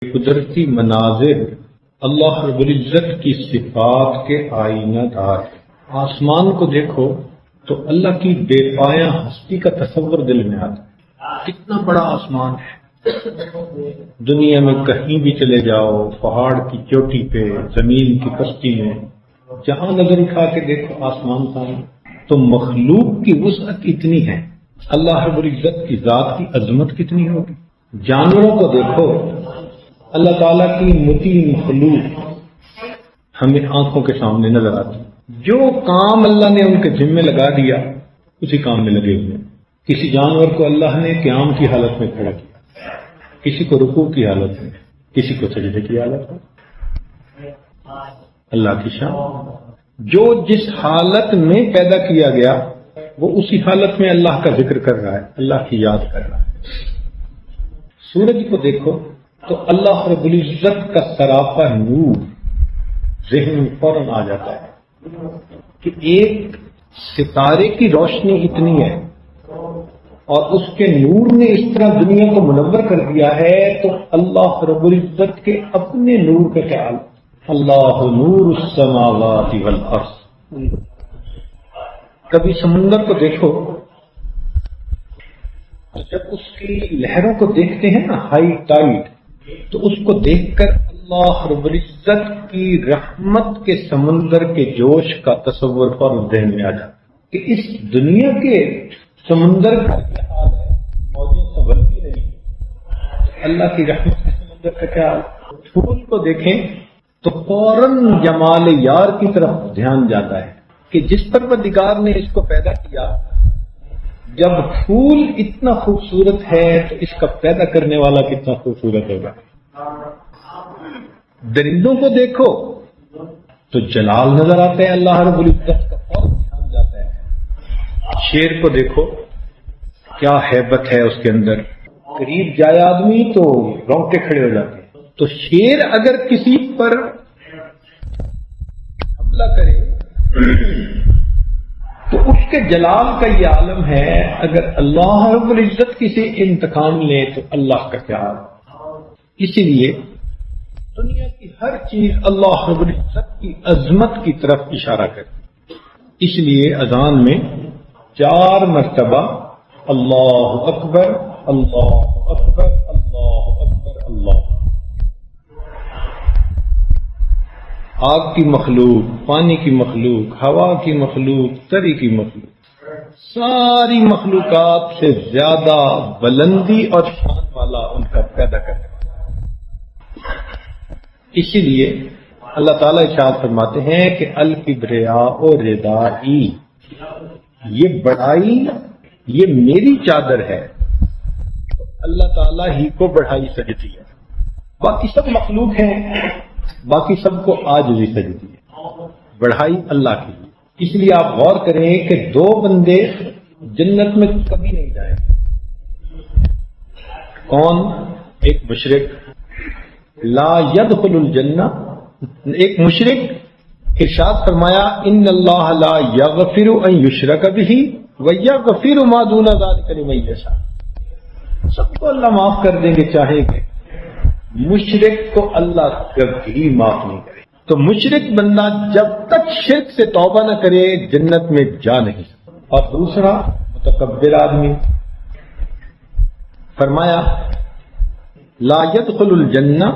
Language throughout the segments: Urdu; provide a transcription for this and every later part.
قدرتی مناظر اللہ رب العزت کی صفات کے آئینہ دار ہے۔ آسمان کو دیکھو تو اللہ کی بے پایہ ہستی کا تصور دل میں آتا ہے۔ کتنا بڑا آسمان ہے، دنیا میں کہیں بھی چلے جاؤ، پہاڑ کی چوٹی پہ، زمین کی پستی میں، جہاں نظر اٹھا کے دیکھو آسمان سامنے، تو مخلوق کی وسعت اتنی ہے، اللہ رب العزت کی ذات کی عظمت کتنی ہوگی۔ جانوروں کو دیکھو، اللہ تعالیٰ کی مطیع مخلوق ہمیں آنکھوں کے سامنے نظر آتی، جو کام اللہ نے ان کے ذمے لگا دیا اسی کام میں لگے ہوئے۔ کسی جانور کو اللہ نے قیام کی حالت میں کھڑا کیا، کسی کو رکوع کی حالت میں، کسی کو سجدے کی حالت میں۔ اللہ کی شان، جو جس حالت میں پیدا کیا گیا وہ اسی حالت میں اللہ کا ذکر کر رہا ہے، اللہ کی یاد کر رہا ہے۔ سورج کو دیکھو تو اللہ رب العزت کا سراپا نور ذہن میں فوراً آ جاتا ہے کہ ایک ستارے کی روشنی اتنی ہے اور اس کے نور نے اس طرح دنیا کو منور کر دیا ہے، تو اللہ رب العزت کے اپنے نور کا خیال، اللہ نور السماوات والارض۔ کبھی سمندر کو دیکھو، جب اس کی لہروں کو دیکھتے ہیں نا، ہائی ٹائیڈ، تو اس کو دیکھ کر اللہ رب العزت کی رحمت کے سمندر کے جوش کا تصور فوراً ذہن میں آ جاتا کہ اس دنیا کے سمندر کا کیا حال ہے، موجیں سنبھلتی نہیں، اللہ کی رحمت کے سمندر کا کیا حال۔ پھول کو دیکھیں تو فوراً جمال یار کی طرف دھیان جاتا ہے کہ جس پروردگار نے اس کو پیدا کیا، جب پھول اتنا خوبصورت ہے تو اس کا پیدا کرنے والا کتنا خوبصورت ہوگا۔ درندوں کو دیکھو تو جلال نظر آتا ہے اللہ رب العزت کا، فوراً دھیان جاتا ہے۔ شیر کو دیکھو، کیا ہیبت ہے اس کے اندر، قریب جائے آدمی تو رونگٹے کھڑے ہو جاتے ہیں۔ تو شیر اگر کسی پر حملہ کرے تو اس کے جلال کا یہ عالم ہے، اگر اللہ رب العزت کسی انتقام لے تو اللہ کا کیا عالم۔ اسی لیے دنیا کی ہر چیز اللہ رب العزت کی عظمت کی طرف اشارہ کرتی، اس لیے اذان میں 4 مرتبہ اللہ اکبر اللہ اکبر اللہ اکبر اللہ۔ آگ کی مخلوق، پانی کی مخلوق، ہوا کی مخلوق، تری کی مخلوق، ساری مخلوقات سے زیادہ بلندی اور شان والا ان کا پیدا کرنے والا۔ اسی لیے اللہ تعالیٰ ارشاد فرماتے ہیں کہ الکبریاء ردائی، یہ بڑائی یہ میری چادر ہے، تو اللہ تعالیٰ ہی کو بڑائی سجتی ہے، باقی سب مخلوق ہیں، باقی سب کو عاجزی سجتی ہے، بڑھائی اللہ کی۔ اس لیے آپ غور کریں کہ 2 بندے جنت میں کبھی نہیں جائیں گے۔ کون؟ ایک مشرک، لا يدخل الجنہ، ایک مشرک، ارشاد فرمایا ان اللہ لا یغفر ان یشرک بہ ویغفر ما دون ذلک لمن یشاء۔ سب کو اللہ معاف کر دیں گے چاہے گے، مشرک کو اللہ کبھی معاف نہیں کرے۔ تو مشرک بندہ جب تک شرک سے توبہ نہ کرے جنت میں جا نہیں سکتا۔ اور دوسرا متکبر آدمی، فرمایا لا يدخل الجنہ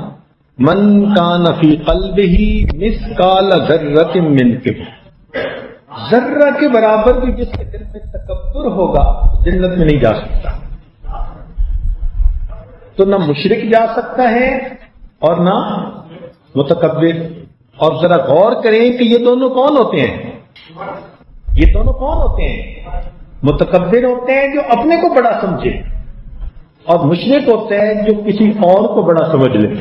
من کان فی قلبہ مثقال ذرۃ من کبر، ذرہ کے برابر بھی جس کے دل میں تکبر ہوگا جنت میں نہیں جا سکتا۔ تو نہ مشرک جا سکتا ہے اور نہ متکبر۔ اور ذرا غور کریں کہ یہ دونوں کون ہوتے ہیں؟ یہ دونوں کون ہوتے ہیں؟ متکبر ہوتے ہیں جو اپنے کو بڑا سمجھے، اور مشرک ہوتا ہے جو کسی اور کو بڑا سمجھ لے۔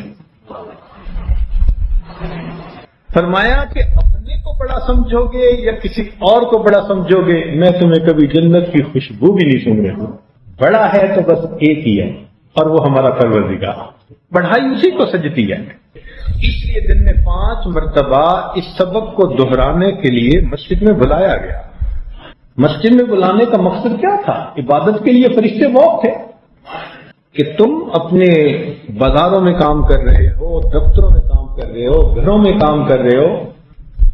فرمایا کہ اپنے کو بڑا سمجھو گے یا کسی اور کو بڑا سمجھو گے، میں تمہیں کبھی جنت کی خوشبو بھی نہیں سن رہا ہوں۔ بڑا ہے تو بس ایک ہی ہے، اور وہ ہمارا پروردگار، بڑھائی اسی کو سجتی ہے۔ اس لیے دن میں 5 مرتبہ اس سبق کو دہرانے کے لیے مسجد میں بلایا گیا۔ مسجد میں بلانے کا مقصد کیا تھا؟ عبادت کے لیے فرشتے موت تھے، کہ تم اپنے بازاروں میں کام کر رہے ہو، دفتروں میں کام کر رہے ہو، گھروں میں کام کر رہے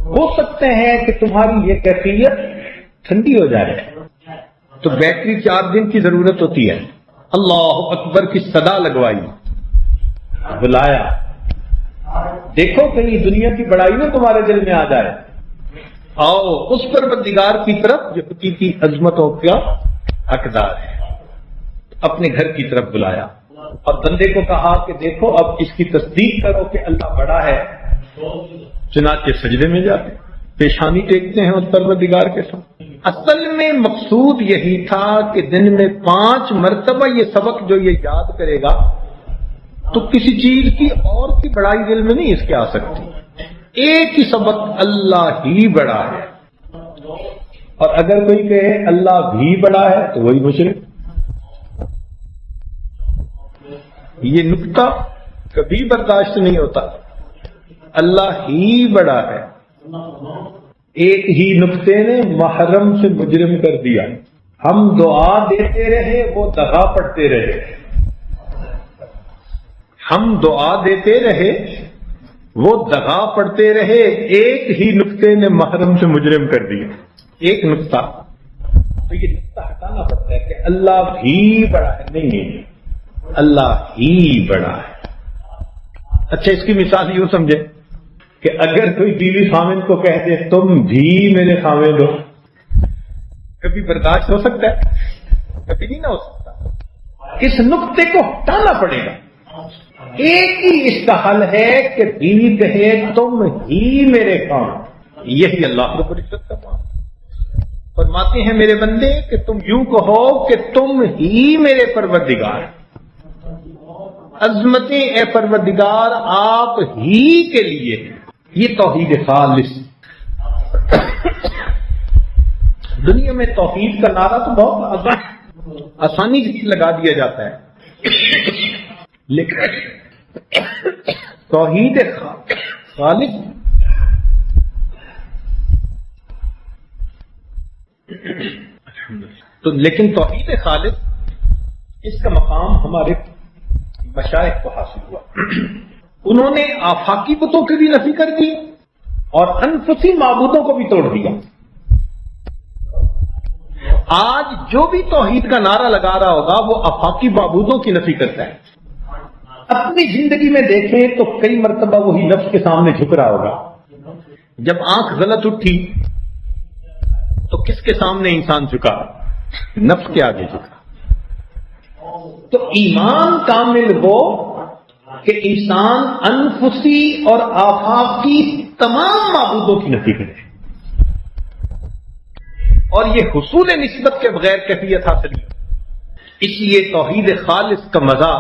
ہو سکتا ہے کہ تمہاری یہ کیفیت ٹھنڈی ہو جائے تو بیٹری چارجنگ کی ضرورت ہوتی ہے، اللہ اکبر کی صدا لگوائی، بلایا، دیکھو کہیں دنیا کی بڑائی نہ تمہارے دل میں آ جائے، آؤ اس پروردگار کی طرف جو حقیقی عظمتوں کا حقدار ہے، اپنے گھر کی طرف بلایا اور بندے کو کہا کہ دیکھو اب اس کی تصدیق کرو کہ اللہ بڑا ہے، چنانچہ سجدے میں جاتے پیشانی ٹیکتے ہیں اس پروردگار کے ساتھ۔ اصل میں مقصود یہی تھا کہ دن میں 5 مرتبہ یہ سبق جو یہ یاد کرے گا تو کسی چیز کی اور کی بڑائی دل میں نہیں اس کے آ سکتی، ایک ہی سبق اللہ ہی بڑا ہے، اور اگر کوئی کہے اللہ بھی بڑا ہے تو وہی مشرک۔ یہ نکتہ کبھی برداشت نہیں ہوتا، اللہ ہی بڑا ہے، ایک ہی نکتے نے محرم سے مجرم کر دیا، ہم دعا دیتے رہے وہ دغا پڑتے رہے، ہم دعا دیتے رہے وہ دغا پڑتے رہے، ایک ہی نکتے نے محرم سے مجرم کر دیا، ایک نکتہ، تو یہ نکتہ ہٹانا پڑتا ہے کہ اللہ بھی بڑا ہے، نہیں اللہ ہی بڑا ہے۔ اچھا اس کی مثال یوں سمجھے کہ اگر کوئی بیوی خاوند کو کہہ دے تم بھی میرے خاوند ہو، کبھی برداشت ہو سکتا ہے؟ کبھی نہیں نہ ہو سکتا، اس نقطے کو ہٹانا پڑے گا۔ ایک ہی اس کا حل ہے کہ بیوی کہے تم ہی میرے خاوند، یہی اللہ رب العزت کا کام۔ فرماتے ہیں میرے بندے کہ تم یوں کہو کہ تم ہی میرے پروردگار، عظمتیں اے پروردگار آپ ہی کے لیے، یہ توحید خالص۔ دنیا میں توحید کا نعرہ تو بہت آسانی سے لگا دیا جاتا ہے، لیکن توحید خالص تو لیکن توحید خالص اس کا مقام ہمارے مشائخ کو حاصل ہوا، انہوں نے آفاقی بتوں کی بھی نفی کر دی اور انفسی معبودوں کو بھی توڑ دیا۔ آج جو بھی توحید کا نعرہ لگا رہا ہوگا وہ آفاقی معبودوں کی نفی کرتا ہے۔ اپنی زندگی میں دیکھیں تو کئی مرتبہ وہی نفس کے سامنے جھک رہا ہوگا، جب آنکھ غلط اٹھی تو کس کے سامنے انسان جھکا؟ نفس کے آگے جھکا۔ تو ایمان کامل ہو کہ انسان انفسی اور آفاقی تمام معبودوں کی نفی کرے، اور یہ حصول نسبت کے بغیر کیفیت حاصل ہے۔ اس لیے توحید خالص کا مزہ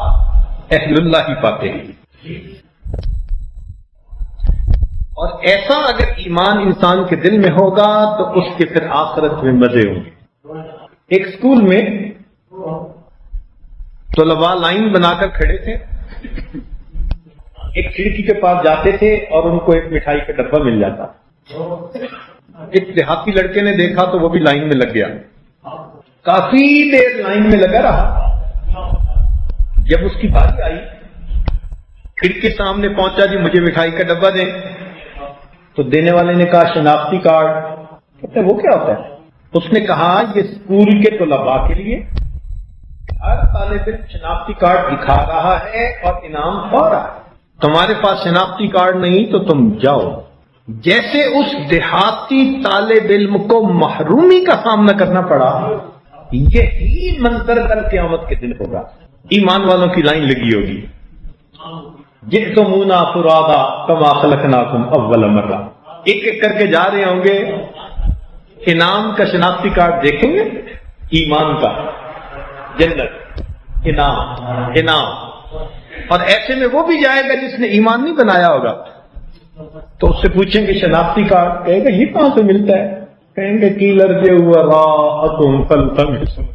اہل اللہ ہی پاتے ہیں، اور ایسا اگر ایمان انسان کے دل میں ہوگا تو اس کے پھر آخرت میں مزے ہوں گے۔ ایک اسکول میں طلباء لائن بنا کر کھڑے تھے، ایک کھڑکی کے پاس جاتے تھے اور ان کو ایک مٹھائی کا ڈبہ مل جاتا۔ ایک دیہاتی لڑکے نے دیکھا تو وہ بھی لائن میں لگ گیا، کافی دیر لائن میں لگا رہا۔ جب اس کی باری آئی، کھڑکی کے سامنے پہنچا، جی مجھے مٹھائی کا ڈبہ دیں، تو دینے والے نے کہا شناختی کارڈ۔ کہتے وہ کیا ہوتا ہے؟ اس نے کہا یہ اسکول کے طلباء کے لیے ہر طالب علم شناختی کارڈ دکھا رہا ہے اور انعام پا رہا ہے، تمہارے پاس شناختی کارڈ نہیں تو تم جاؤ۔ جیسے اس دیہاتی طالب علم کو محرومی کا سامنا کرنا پڑا، یہی منظر کل قیامت کے دن ہوگا۔ ایمان والوں کی لائن لگی ہوگی، جئتمونا فرادا کما خلقناکم اول مرہ، ایک ایک کر کے جا رہے ہوں گے، انعام کا شناختی کارڈ دیکھیں گے، ایمان کا، جنت، انعام، اور ایسے میں وہ بھی جائے گا جس نے ایمان نہیں بنایا ہوگا، تو اس سے پوچھیں گے شناختی کارڈ، کہے گا یہ کہاں سے ملتا ہے؟ کہیں گے کیلر جو ہوا راءتم فلتمسوا،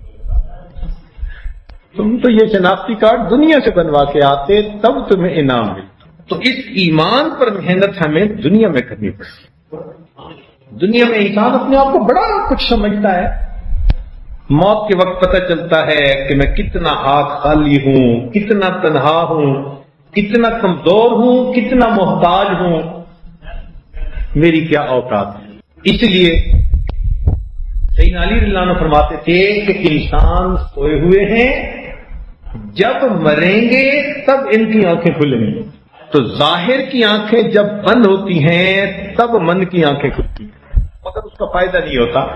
تم تو یہ شناختی کارڈ دنیا سے بنوا کے آتے تب تمہیں انعام ملتا۔ تو اس ایمان پر محنت ہمیں دنیا میں کرنی پڑتی۔ دنیا میں انسان اپنے آپ کو بڑا کچھ سمجھتا ہے، موت کے وقت پتہ چلتا ہے کہ میں کتنا ہاتھ خالی ہوں، کتنا تنہا ہوں، کتنا کمزور ہوں، کتنا محتاج ہوں، میری کیا اوقات ہے۔ اس لیے سیدنا علی رضی اللہ عنہ فرماتے تھے کہ انسان سوئے ہوئے ہیں، جب مریں گے تب ان کی آنکھیں کھلیں گی۔ تو ظاہر کی آنکھیں جب بند ہوتی ہیں تب من کی آنکھیں کھلتی ہیں، مگر اس کا فائدہ نہیں ہوتا۔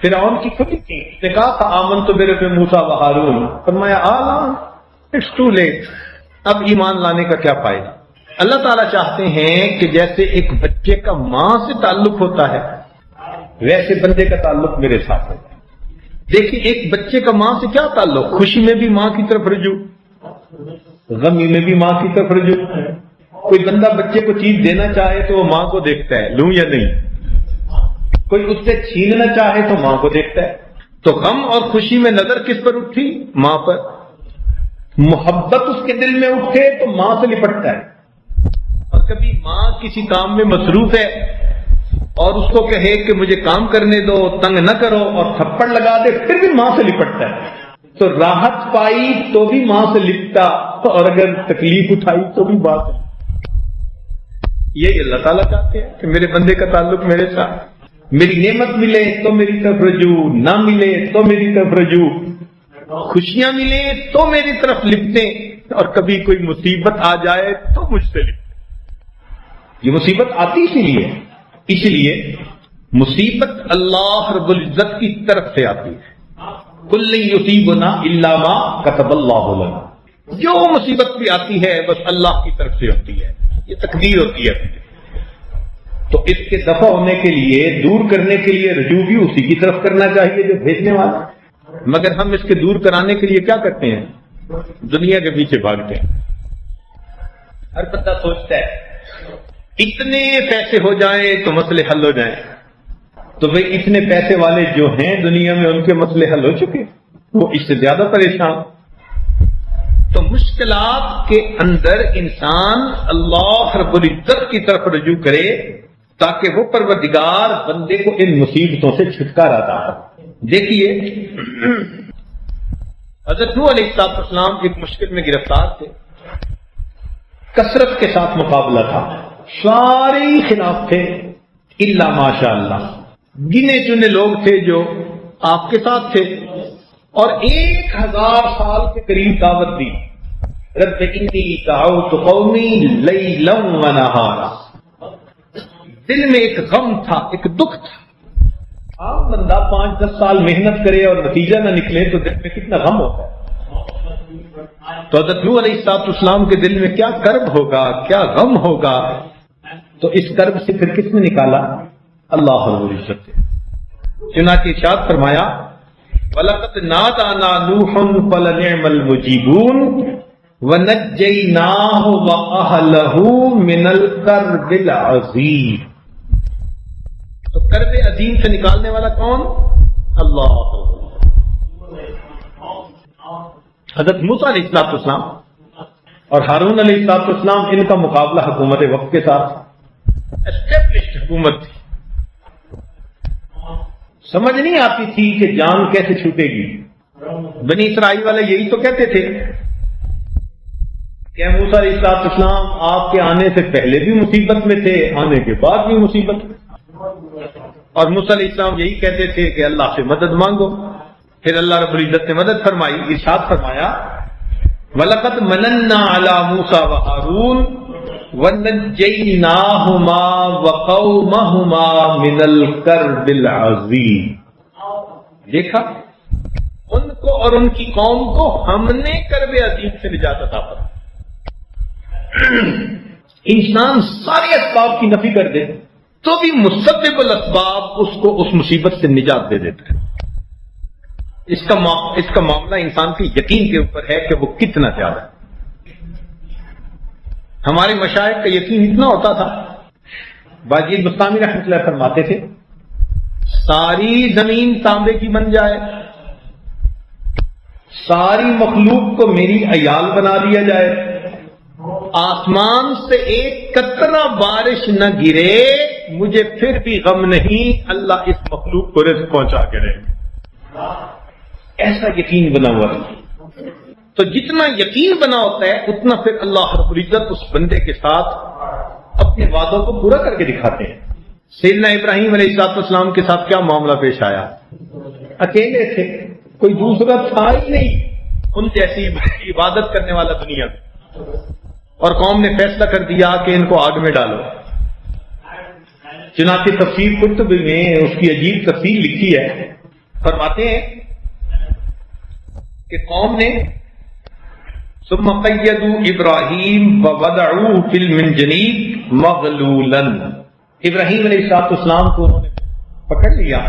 فرعون کی کھلی تھی، نے کہا تھا آمنت برب موسیٰ و ہارون، فرمایا آلان اٹس ٹو لیٹ، اب ایمان لانے کا کیا فائدہ۔ اللہ تعالیٰ چاہتے ہیں کہ جیسے ایک بچے کا ماں سے تعلق ہوتا ہے ویسے بندے کا تعلق میرے ساتھ ہوتا ہے۔ دیکھیں ایک بچے کا ماں سے کیا تعلق، خوشی میں بھی ماں کی طرف رجوع، غمی میں بھی ماں کی طرف رجوع۔ کوئی بندہ بچے کو چیز دینا چاہے تو وہ ماں کو دیکھتا ہے لوں یا نہیں، کوئی اس سے چھیننا چاہے تو ماں کو دیکھتا ہے۔ تو غم اور خوشی میں نظر کس پر اٹھی، ماں پر۔ محبت اس کے دل میں اٹھے تو ماں سے لپٹتا ہے، اور کبھی ماں کسی کام میں مصروف ہے اور اس کو کہے کہ مجھے کام کرنے دو، تنگ نہ کرو، اور تھپڑ لگا دے پھر بھی ماں سے لپٹتا ہے۔ تو راحت پائی تو بھی ماں سے لپٹا، اور اگر تکلیف اٹھائی تو بھی بات ہے۔ یہی اللہ تعالیٰ چاہتے ہیں کہ میرے بندے کا تعلق میرے ساتھ، میری نعمت ملے تو میری طرف رجوع، نہ ملے تو میری طرف رجوع، خوشیاں ملیں تو میری طرف لپٹیں، اور کبھی کوئی مصیبت آ جائے تو مجھ سے لپٹیں۔ یہ مصیبت آتی اسی لیے مصیبت اللہ رب العزت کی طرف سے آتی ہے۔ کل یصیبنا الا ما کتب اللہ لنا، جو مصیبت بھی آتی ہے بس اللہ کی طرف سے ہوتی ہے، یہ تقدیر ہوتی ہے۔ تو اس کے دفع ہونے کے لیے، دور کرنے کے لیے رجوع بھی اسی کی طرف کرنا چاہیے جو بھیجنے والا، مگر ہم اس کے دور کرانے کے لیے کیا کرتے ہیں، دنیا کے پیچھے بھاگتے ہیں۔ ہر بندہ سوچتا ہے اتنے پیسے ہو جائیں تو مسئلے حل ہو جائیں، تو بھئی اتنے پیسے والے جو ہیں دنیا میں ان کے مسئلے حل ہو چکے، وہ اس سے زیادہ پریشان۔ تو مشکلات کے اندر انسان اللہ رب العزت کی طرف رجوع کرے تاکہ وہ پروردگار بندے کو ان مصیبتوں سے چھٹکارا عطا کرے۔ دیکھیے حضرت نوح علیہ السلام ایک مشکل میں گرفتار تھے، کثرت کے ساتھ مقابلہ تھا، سارے خلاف تھے الا ماشاء اللہ، گنے چنے لوگ تھے جو آپ کے ساتھ تھے، اور 1000 سال کے قریب دعوت دی، رب انی دعوت قومی لیلا ونہارا۔ دل میں ایک غم تھا، ایک دکھ تھا۔ عام بندہ 5-10 سال محنت کرے اور نتیجہ نہ نکلے تو دل میں کتنا غم ہوتا ہے۔ تو حضرت نوح علیہ السلام کے دل میں کیا کرب ہوگا، کیا غم ہوگا۔ تو اس کرب سے پھر کس نے نکالا، اللہ رب العزت نے۔ چنانچہ ارشاد فرمایا وَلَقَدْ نَادَانَا نُوحٌ فَلَنِعْمَ الْمُجِيبُونَ وَنَجَّيْنَاهُ وَأَهْلَهُ مِنَ الْكَرْبِ الْعَظِيمِ۔ تو کرب عظیم سے نکالنے والا کون، اللہ۔ حضرت موسیٰ علیہ السلام اور ہارون علیہ السلام، ان کا مقابلہ حکومت وقت کے ساتھ، اسٹیبلشڈ حکومت تھی۔ سمجھ نہیں آتی تھی کہ جان کیسے چھوٹے گی۔ بنی اسرائیل والے یہی تو کہتے تھے کہ موسیٰ علیہ السلام آپ کے آنے سے پہلے بھی مصیبت میں تھے، آنے کے بعد بھی مصیبت میں، اور موسیٰ علیہ السلام یہی کہتے تھے کہ اللہ سے مدد مانگو۔ پھر اللہ رب العزت نے مدد فرمائی، ارشاد فرمایا وَلَقَدْ مَنَنَّا عَلَى مُوسَىٰ وَهَارُونَ وَنَجَّيْنَاهُمَا وَقَوْمَهُمَا مِنَ الْكَرْبِ الْعَظِيمِ۔ دیکھا ان کو اور ان کی قوم کو ہم نے کرب عظیم سے نجات عطا فرمائی۔ انسان سارے اسباب کی نفی کر دے تو بھی مسبب الاسباب اس کو اس مصیبت سے نجات دے دیتا ہے۔ اس کا معاملہ انسان کے یقین کے اوپر ہے کہ وہ کتنا زیادہ ہے۔ ہمارے مشائخ کا یقین اتنا ہوتا تھا، باجید بستامی رحمۃ اللہ فرماتے تھے ساری زمین تانبے کی بن جائے، ساری مخلوق کو میری عیال بنا دیا جائے، آسمان سے ایک قطرہ بارش نہ گرے، مجھے پھر بھی غم نہیں، اللہ اس مخلوق کو رزق پہنچا کے رہے گا۔ ایسا یقین بنا ہوا ہے. تو جتنا یقین بنا ہوتا ہے اتنا پھر اللہ رب العزت اس بندے کے ساتھ اپنے وعدوں کو پورا کر کے دکھاتے ہیں. سیدنا ابراہیم علیہ السلام کے ساتھ کیا معاملہ پیش آیا؟ اکیلے تھے، کوئی دوسرا تھا ہی نہیں ان جیسی عبادت کرنے والا دنیا میں، اور قوم نے فیصلہ کر دیا کہ ان کو آگ میں ڈالو. چنانچہ تفسیر قرطبی میں اس کی عجیب تفسیر لکھی ہے. فرماتے ہیں کہ قوم نے ثم قیدوا ابراہیم ووضعوه فی المنجنیق مغلولا، ابراہیم علیہ السلام کو انہوں نے پکڑ لیا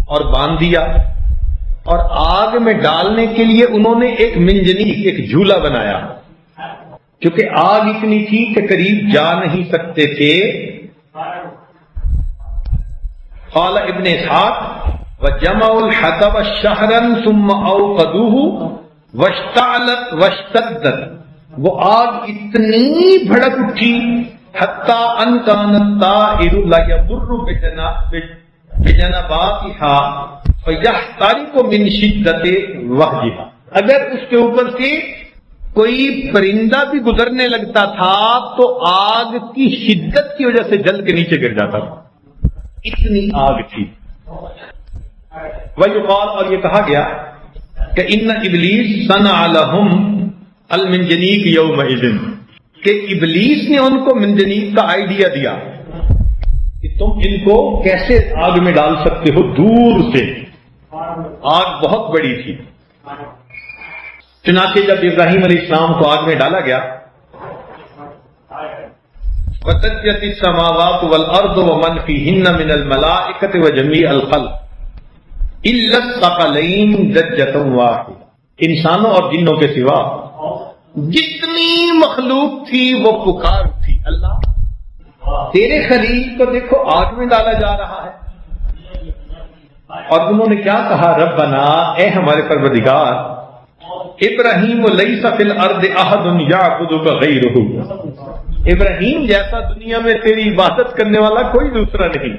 اور باندھ دیا، اور آگ میں ڈالنے کے لیے انہوں نے ایک منجنیق، ایک جھولا بنایا، کیونکہ آگ اتنی تھی کہ قریب جا نہیں سکتے تھے. قال ابن اسحاق وجمعوا الحطب شهرا ثم اوقدوه واشتعلت واشتدت، وہ آگ اتنی بھڑک اٹھی حتی ان كان الطائر لا يمر بجنباتها فيحترق من شدت وهجها، اگر اس کے اوپر سے کوئی پرندہ بھی گزرنے لگتا تھا تو آگ کی شدت کی وجہ سے جل کے نیچے گر جاتا تھا، اتنی آگ تھی. ویقال، اور یہ کہا گیا کہ ان ابلیس صنع لهم المنجنیق یومئذ، کہ ابلیس نے ان کو منجنیق کا آئیڈیا دیا کہ تم ان کو کیسے آگ میں ڈال سکتے ہو دور سے، آگ بہت بڑی تھی. چنانچہ جب ابراہیم علیہ السلام کو آگ میں ڈالا گیا، وَتَجَّتِ السَّمَاوَاتُ وَالْأَرْضُ وَمَنْ فِيهِنَّ مِنَ الْمَلَائِكَةِ وَجَمِيعَ الْخَلْقِ إِلَّا الثَّقَلَيْنِ زَجَّةٌ وَاحِدَةٌ، انسانوں اور جنوں کے سوا جتنی مخلوق تھی وہ پکار اٹھی، اللہ تیرے خلیل کو دیکھو آگ میں ڈالا جا رہا ہے. اور انہوں نے کیا کہا؟ ربنا، اے ہمارے پروردگار، ابراہیم لیس فی الارض احد یعبدک غیرہ، ابراہیم جیسا دنیا میں تیری عبادت کرنے والا کوئی دوسرا نہیں.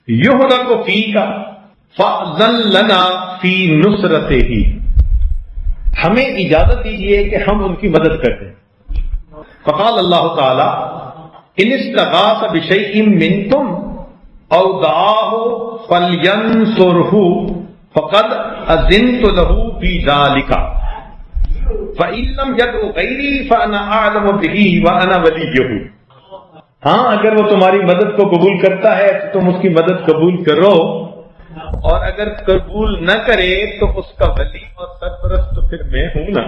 یہرق فیک فأذن لنا فی نصرتہ، ہمیں اجازت دیجیے کہ ہم ان کی مدد کریں. فقال اللہ تعالی ان استغاث بشیء منکم او دعاہ فلینصرہ فقد اذنت له فی ذلک فإن لم يدع غیری فأنا اعلم به وأنا ولیہ. ہاں، اگر وہ تمہاری مدد کو قبول کرتا ہے تو تم اس کی مدد قبول کرو، اور اگر قبول نہ کرے تو اس کا ولی اور سرپرست تو پھر میں ہوں نا.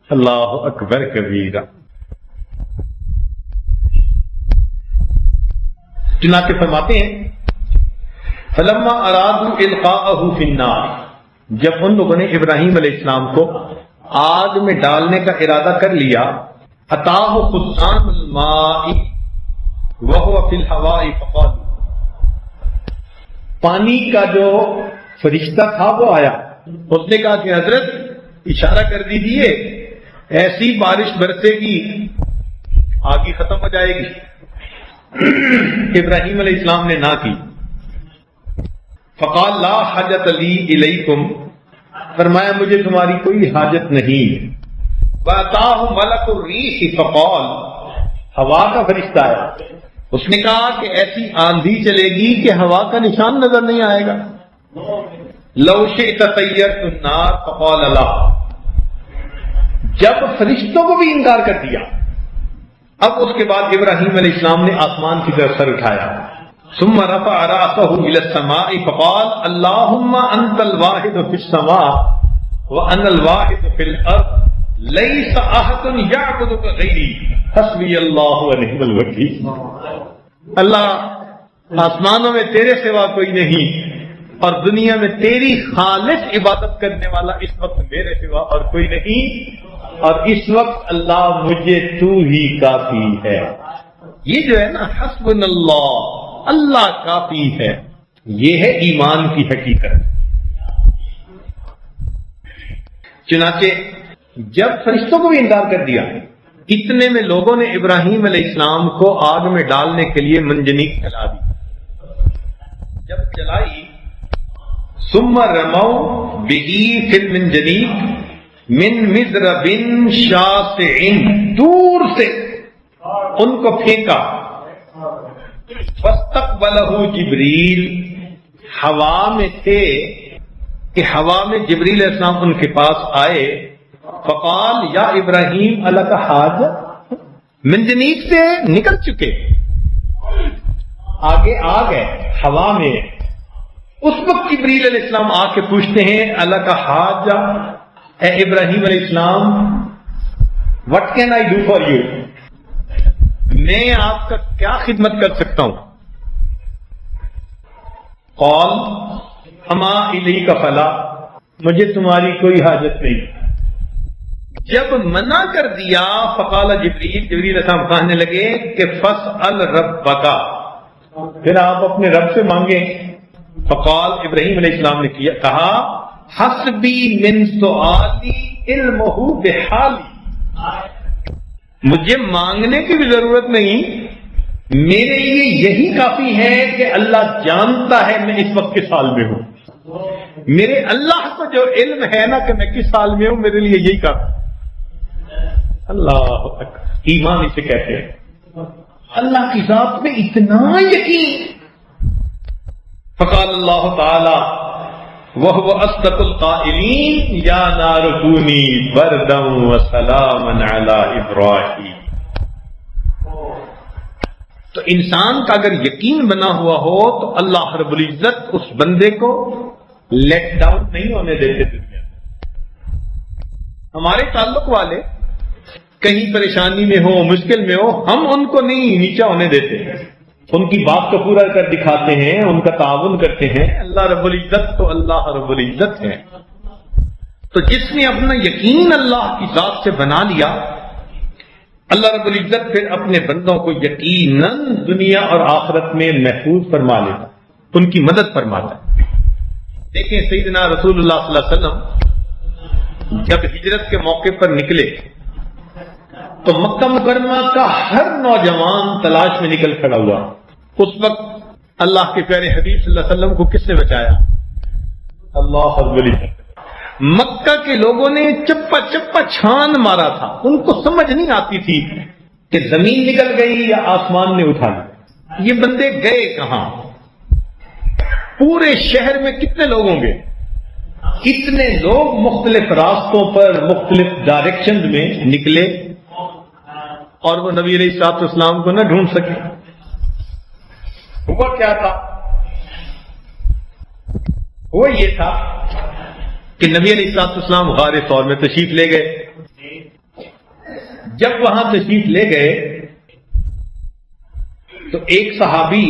اللہ اکبر کبیرہ. چنانچہ فرماتے ہیں فلما ارادوا القاءه فی النار، جب ان لوگوں نے ابراہیم علیہ السلام کو آگ میں ڈالنے کا ارادہ کر لیا، اتاہ خزان الماء وهو فی الهواء فقال، پانی کا جو فرشتہ تھا وہ آیا، اس نے کہا کہ حضرت اشارہ کر دیجیے، ایسی بارش برسے گی آگ ہی ختم ہو جائے گی. ابراہیم علیہ السلام نے نہ کی. فقال لا حاجت لی الیکم، فرمایا مجھے تمہاری کوئی حاجت نہیں. واتاہ ملک الریح فقال، ہوا کا فرشتہ آیا، اس نے کہا کہ ایسی آندھی چلے گی کہ ہوا کا نشان نظر نہیں آئے گا. لو شئت طیرت النار فقال لا، جب فرشتوں کو بھی انکار کر دیا، اب اس کے بعد ابراہیم علیہ السلام نے آسمان کی طرف سر اٹھایا. ثم رفع رأسه الى السماء فقال اللهم انت الواحد في السماء وانا الواحد في الارض ليس احد يعبدك غيري حسبي الله ونعم الوكيل. اللہ، آسمانوں میں تیرے سوا کوئی نہیں، اور دنیا میں تیری خالص عبادت کرنے والا اس وقت میرے سوا اور کوئی نہیں، اور اس وقت اللہ مجھے تو ہی کافی ہے. یہ جو ہے نا حسبنا اللہ، اللہ کافی ہے، یہ ہے ایمان کی حقیقت. چنانچہ جب فرشتوں کو بھی انکار کر دیا، اتنے میں لوگوں نے ابراہیم علیہ السلام کو آگ میں ڈالنے کے لیے منجنیق چلا دی. جب چلائی ثم رموا به فی المنجنیق من مضرب شاسع، دور سے ان کو پھینکا، فاستقبلہ جبریل، ہوا میں تھے کہ ہوا میں جبریل علیہ السلام ان کے پاس آئے، فقال یا ابراہیم الک حاجہ، منجنیق سے نکل چکے، آگے آ گئے ہوا میں، اس وقت جبریل علیہ السلام آ کے پوچھتے ہیں الک حاجہ، اے ابراہیم علیہ السلام what can I do for you، میں آپ کا کیا خدمت کر سکتا ہوں؟ قال اما الیک فلا، مجھے تمہاری کوئی حاجت نہیں۔ جب منع کر دیا فقال جبریل علیہ السلام کہنے لگے کہ فاسأل ربک، پھر آپ اپنے رب سے مانگیں۔ فقال ابراہیم علیہ السلام نے کہا حسبی من سؤالی علمہ بحالی، مجھے مانگنے کی بھی ضرورت نہیں، میرے لیے یہی کافی ہے کہ اللہ جانتا ہے میں اس وقت کس حال میں ہوں، میرے اللہ کو جو علم ہے نا کہ میں کس حال میں ہوں، میرے لیے یہی کافی۔ اللہ اکبر، ایمان اسے کہتے ہیں، اللہ کی ذات میں اتنا یقین۔ فقال اللہ تعالی وَهُوَ أَصْدَقُ الْقَائِلِينَ يَا نَارُ كُونِي بَرْدًا وَسَلَامًا عَلَىٰ إِبْرَاهِيمَ۔ تو انسان کا اگر یقین بنا ہوا ہو تو اللہ رب العزت اس بندے کو لیٹ ڈاؤن نہیں ہونے دیتے۔ دنیا ہمارے تعلق والے کہیں پریشانی میں ہو، مشکل میں ہو، ہم ان کو نہیں نیچا ہونے دیتے، ان کی بات کو پورا کر دکھاتے ہیں، ان کا تعاون کرتے ہیں۔ اللہ رب العزت تو اللہ رب العزت ہے۔ تو جس نے اپنا یقین اللہ کی ذات سے بنا لیا، اللہ رب العزت پھر اپنے بندوں کو یقیناً دنیا اور آخرت میں محفوظ فرما لیتا، ان کی مدد فرماتا ہے۔ دیکھیں سیدنا رسول اللہ صلی اللہ علیہ وسلم جب ہجرت کے موقع پر نکلے تو مکہ مکرمہ کا ہر نوجوان تلاش میں نکل کھڑا ہوا۔ اس وقت اللہ کے پیارے حبیب صلی اللہ علیہ وسلم کو کس نے بچایا؟ اللہ رب العزت۔ مکہ کے لوگوں نے چپا چپا چھان مارا تھا، ان کو سمجھ نہیں آتی تھی کہ زمین نکل گئی یا آسمان نے اٹھا لیا، یہ بندے گئے کہاں؟ پورے شہر میں کتنے لوگ ہوں گے؟ کتنے لوگ مختلف راستوں پر مختلف ڈائریکشن میں نکلے اور وہ نبی علیہ الصلوۃ والسلام کو نہ ڈھونڈ سکے۔ ہوا کیا تھا؟ وہ یہ تھا کہ نبی علیہ الصلوۃ والسلام غار ثور میں تشریف لے گئے۔ جب وہاں تشریف لے گئے تو ایک صحابی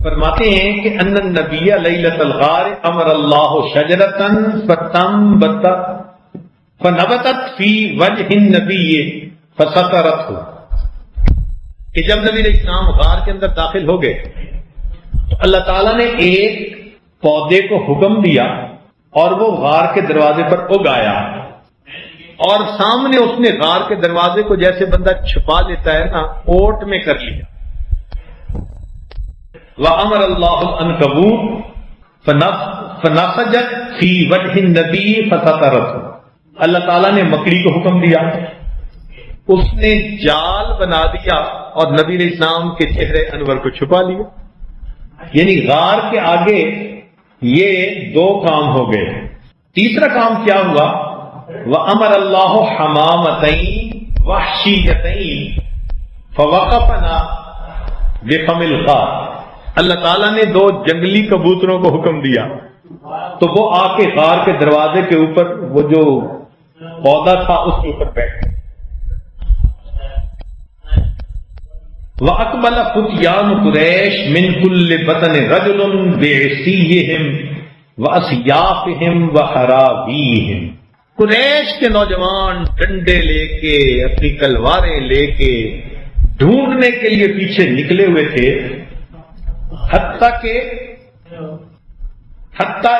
فرماتے ہیں کہ ان النبی لیلۃ الغار امر اللہ شجرۃ فنبتت فی وجہ النبی فسترتہ، کہ جب نبی علیہ السلام غار کے اندر داخل ہو گئے تو اللہ تعالیٰ نے ایک پودے کو حکم دیا اور وہ غار کے دروازے پر اگایا، اور سامنے اس نے غار کے دروازے کو جیسے بندہ چھپا لیتا ہے نا، اوٹ میں کر لیا۔ وَأَمَرَ اللَّهُ الْعَنْكَبُوتَ فَنَسَجَتْ فِي وَجْهِ النَّبِيِّ فَسَتَرَتْهُ، اللہ تعالیٰ نے مکڑی کو حکم دیا، اس نے جال بنا دیا اور نبی علیہ السلام کے چہرے انور کو چھپا لیا۔ یعنی غار کے آگے یہ دو کام ہو گئے۔ تیسرا کام کیا ہوا؟ وَأَمَرَ اللَّهُ حَمَامَتَيْنِ وَحْشِيَّتَيْنِ فَوَقَفْنَا بِفَمِ الْغَارِ، اللہ تعالیٰ نے دو جنگلی کبوتروں کو حکم دیا تو وہ آ کے غار کے دروازے کے اوپر وہ جو پودا تھا اس کے اوپر بیٹھ گئے۔ وَأَقْبَلَ فُتْيَانُ قُرَيْشٍ مِنْ كُلِّ بَطْنٍ رَجُلٌ بِعِصِيِّهِمْ وَأَسْيَافِهِمْ وَحَرَابِيهِمْ، قریش کے نوجوان ڈنڈے لے کے، اپنی تلواریں لے کے ڈھونڈنے کے لیے پیچھے نکلے ہوئے تھے، حتی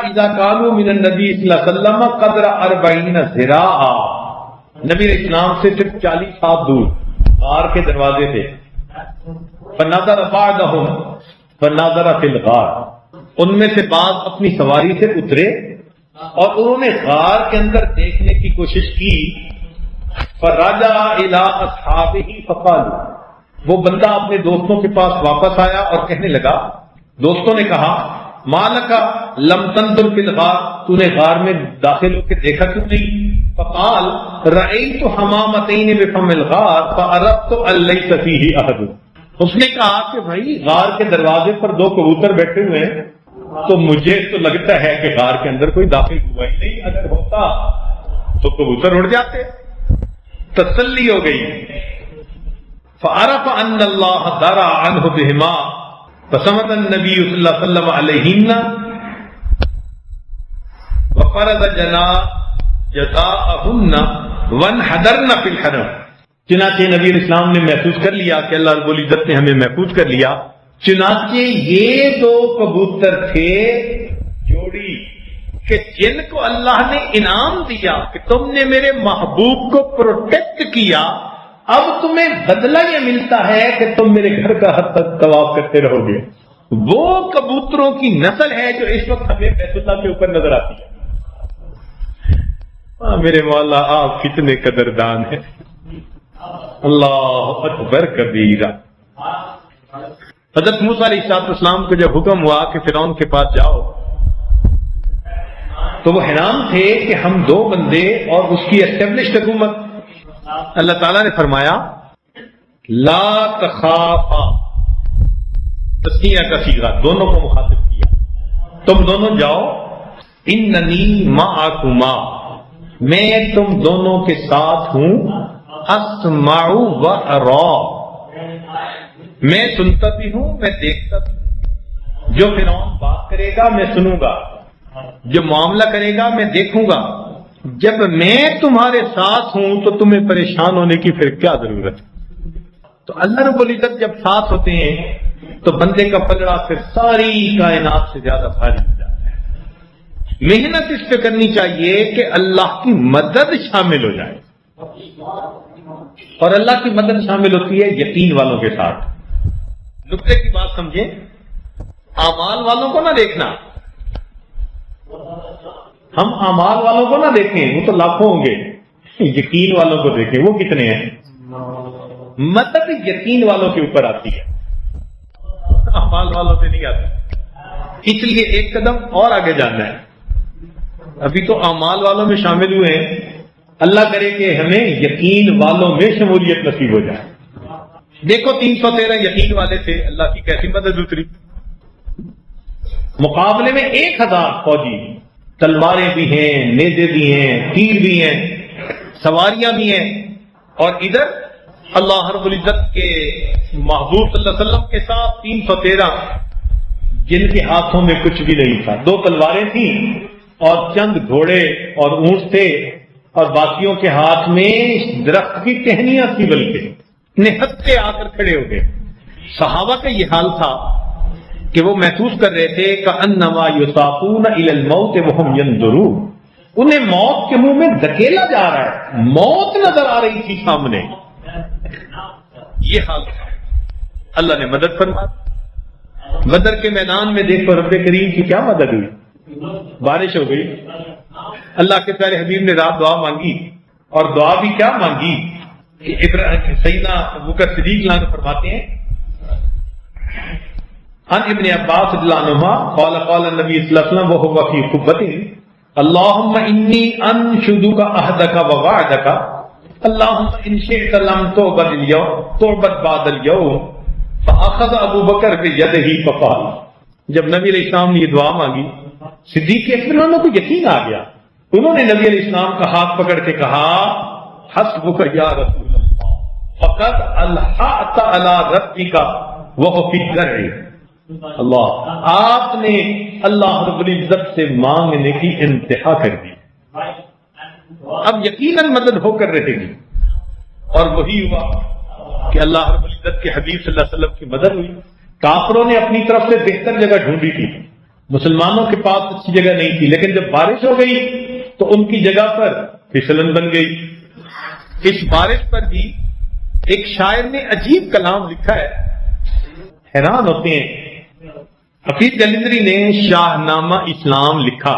اذا كانوا من النبی صلی اللہ علیہ وسلم قدر 40 ذراعا، نبی علیہ السلام سے صرف 40 ہاتھ دور غار کے دروازے تھے۔ فنظر بعضهم فناظر فی الغار، ان میں سے بعض اپنی سواری سے اترے اور انہوں نے غار کے اندر دیکھنے کی کوشش کی. فرجع الی اصحابہ فقالوا، وہ بندہ اپنے دوستوں کے پاس واپس آیا اور کہنے لگا، دوستوں نے کہا، مالک لم تنظر فی الغار، تو نے غار میں داخل ہو کے دیکھا کیوں نہیں؟ فقال رأیت حمامتین بفم الغار فعرفت ان لیس فیہ احد. اس نے کہا کہ بھائی غار کے دروازے پر دو کبوتر بیٹھے ہوئے ہیں، تو مجھے تو لگتا ہے کہ غار کے اندر کوئی داخل ہوا ہی نہیں، اگر ہوتا تو کبوتر اڑ جاتے. تسلی ہو گئی. فعرف ان اللہ درع عنہ بہما فصمت النبی صلی اللہ علیہ وسلم علیہن وفرض جزاءہن وانحدرن فی الحرم. چنانچہ نبی علیہ السلام نے محفوظ کر لیا کہ اللہ رب العزت نے ہمیں محفوظ کر لیا. چنانچہ یہ دو کبوتر تھے جوڑی کہ جن کو اللہ نے انعام دیا کہ تم نے میرے محبوب کو پروٹیکٹ کیا، اب تمہیں بدلہ یہ ملتا ہے کہ تم میرے گھر کا حد تک طواف کرتے رہو گے. وہ کبوتروں کی نسل ہے جو اس وقت ہمیں بیت اللہ کے اوپر نظر آتی ہے. میرے مولا آپ کتنے قدردان ہیں. اللہ اکبر کبیرہ. حضرت موسیٰ علیہ السلام کو جب حکم ہوا کہ فرعون کے پاس جاؤ، تو وہ حیران تھے کہ ہم دو بندے اور اس کی اسٹیبلشڈ حکومت. اللہ تعالیٰ نے فرمایا لا تخافا، تسنیہ کا صیغہ، دونوں کو مخاطب کیا، تم دونوں جاؤ. اننی معکما، میں تم دونوں کے ساتھ ہوں. اسمع و ارا، میں سنتا بھی ہوں میں دیکھتا بھی ہوں. جو فرعون بات کرے گا میں سنوں گا، جو معاملہ کرے گا میں دیکھوں گا. جب میں تمہارے ساتھ ہوں تو تمہیں پریشان ہونے کی پھر کیا ضرورت ہے؟ تو اللہ رب العزت جب ساتھ ہوتے ہیں تو بندے کا پلڑا پھر ساری کائنات سے زیادہ بھاری ہو جاتا ہے. محنت اس پہ کرنی چاہیے کہ اللہ کی مدد شامل ہو جائے، اور اللہ کی مدد شامل ہوتی ہے یقین والوں کے ساتھ. نقطے کی بات سمجھیں، اعمال والوں کو نہ دیکھنا. ہم اعمال والوں کو نہ دیکھیں، وہ تو لاکھوں ہوں گے. یقین والوں کو دیکھیں، وہ کتنے ہیں. مدد یقین والوں کے اوپر آتی ہے، اعمال والوں سے نہیں آتی. اس لیے ایک قدم اور آگے جانا ہے. ابھی تو اعمال والوں میں شامل ہوئے ہیں، اللہ کرے کہ ہمیں یقین والوں میں شمولیت نصیب ہو جائے. دیکھو 313 یقین والے تھے، اللہ کی کیسی مدد اتری. مقابلے میں 1000 فوجی، تلواریں بھی ہیں، نیزے بھی ہیں، تیر بھی ہیں، سواریاں بھی ہیں. اور ادھر اللہ رب العزت کے محبوب صلی اللہ علیہ وسلم کے ساتھ 313 جن کے ہاتھوں میں کچھ بھی نہیں تھا. 2 تلواریں تھیں اور چند گھوڑے اور اونٹ تھے، اور باقیوں کے ہاتھ میں درخت کی ٹہنیاں تھی، بلکہ نہتے آ کر کھڑے ہو گئے. صحابہ کا یہ حال تھا کہ وہ محسوس کر رہے تھے کأنما یساقون الی الموت وہم ینظرون. انہیں موت کے منہ میں دھکیلا جا رہا ہے، موت نظر آ رہی تھی سامنے. یہ حال تھا. اللہ نے مدد فرمائی. بدر کے میدان میں دیکھو رب کریم کی کیا مدد ہوئی. بارش ہو گئی. اللہ کے پیارے حبیب نے رات دعا مانگی، اور دعا بھی کیا مانگی کہ سیدنا ابوبکر صدیق اللہ عنہ فرماتے ہیں عن ابن عباس رضی اللہ عنہما قال قال النبی صلی اللہ علیہ وسلم وهو فی خطبۃ اللهم انی انشدک عہدک ووعدک اللهم ان شئت لم تعبد اليوم تعبد بعد اليوم فاخذ ابو بکر بیدہ فقال. جب نبی علیہ السلام نے یہ دعا مانگی، صدیق اکبر کو یقین آ گیا. انہوں نے نبی علیہ السلام کا ہاتھ پکڑ کے کہا حسبک یا رسول اللہ فقد الحقت علی ربک وهو فی الدرع. اللہ، آپ نے اللہ رب العزت سے مانگنے کی انتہا کر دی. اب یقیناً مدد ہو کر رہے گی. اور وہی ہوا کہ اللہ رب العزت کے حبیب صلی اللہ علیہ وسلم کی مدد ہوئی. کافروں نے اپنی طرف سے بہتر جگہ ڈھونڈی تھی، مسلمانوں کے پاس اچھی جگہ نہیں تھی، لیکن جب بارش ہو گئی تو ان کی جگہ پر پھسلن بن گئی. اس بارش پر بھی ایک شاعر نے عجیب کلام لکھا ہے. حیران ہوتے ہیں حفیظ جلندری نے شاہ نامہ اسلام لکھا،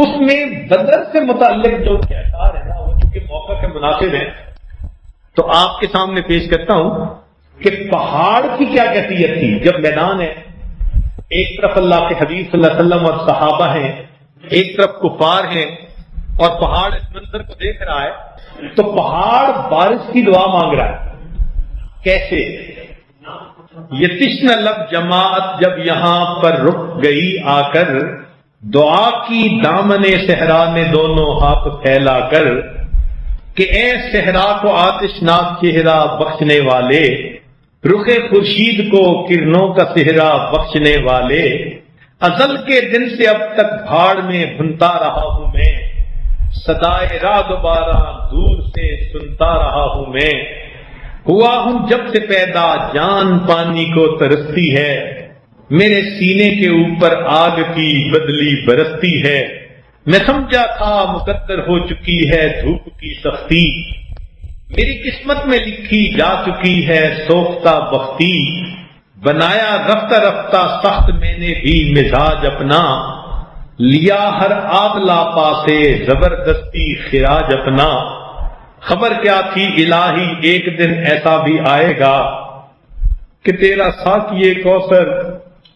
اس میں بدر سے متعلق جو اشعار ہے نا، وہ چونکہ موقع کے مناسب ہیں تو آپ کے سامنے پیش کرتا ہوں کہ پہاڑ کی کیا کیفیت تھی جب میدان ہے، ایک طرف اللہ کے حبیب صلی اللہ علیہ وسلم اور صحابہ ہیں، ایک طرف کفار ہیں، اور پہاڑ اس منظر کو دیکھ رہا ہے، تو پہاڑ بارش کی دعا مانگ رہا ہے۔ کیسے؟ یہ تشنہ لب جماعت جب یہاں پر رک گئی آ کر، دعا کی دامن صحرا نے دونوں ہاتھ پھیلا کر، کہ اے صحرا کو آتشناک چہرہ بخشنے والے، رخ خورشید کو کرنوں کا صحرا بخشنے والے، ازل کے دن سے اب تک بھاڑ میں بھنتا رہا ہوں میں، صدائے رعد و باران دور سے سنتا رہا ہوں میں، ہوا ہوں جب سے پیدا جان پانی کو ترستی ہے، میرے سینے کے اوپر آگ کی بدلی برستی ہے، میں سمجھا تھا مقدر ہو چکی ہے دھوپ کی سختی، میری قسمت میں لکھی جا چکی ہے سوختہ بختی، بنایا رفتہ رفتہ سخت میں نے بھی مزاج اپنا، لیا ہر عادلہ پاسے زبردستی خراج اپنا، خبر کیا تھی الہی ایک دن ایسا بھی آئے گا کہ تیرا ساقی کوثر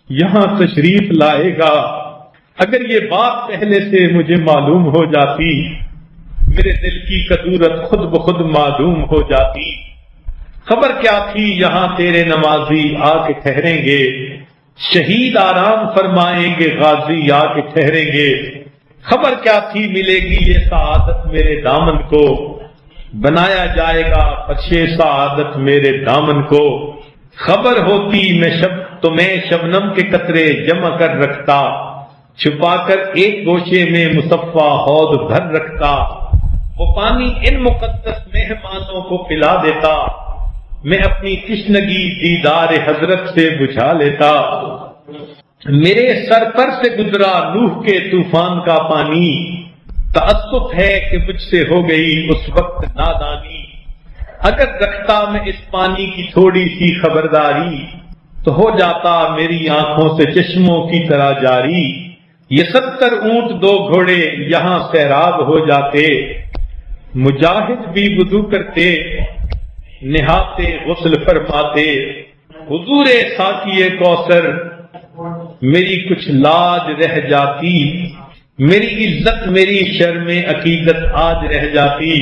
یہاں تشریف لائے گا، اگر یہ بات پہلے سے مجھے معلوم ہو جاتی، میرے دل کی کدورت خود بخود معدوم ہو جاتی، خبر کیا تھی یہاں تیرے نمازی آ کے ٹھہریں گے، شہید آرام فرمائیں گے غازی آ کے ٹھہریں گے، خبر کیا تھی ملے گی یہ سعادت میرے دامن کو، بنایا جائے گا فرش سعادت میرے دامن کو، خبر ہوتی میں شبنم کے قطرے جمع کر رکھتا، چھپا کر ایک گوشے میں مصفا حوض بھر رکھتا، وہ پانی ان مقدس مہمانوں کو پلا دیتا، میں اپنی تشنگی دیدار حضرت سے بجھا لیتا، میرے سر پر سے گزرا نوح کے طوفان کا پانی، تأسف ہے کہ مجھ سے ہو گئی اس وقت نادانی، اگر رکھتا میں اس پانی کی تھوڑی سی خبرداری، تو ہو جاتا میری آنکھوں سے چشموں کی طرح جاری، یہ 70 اونٹ 2 گھوڑے یہاں سیراب ہو جاتے، مجاہد بھی وضو کرتے نہاتے غسل فرماتے، حضور ساقی کوثر میری کچھ لاج رہ جاتی، میری عزت میری شرم عقیدت آج رہ جاتی،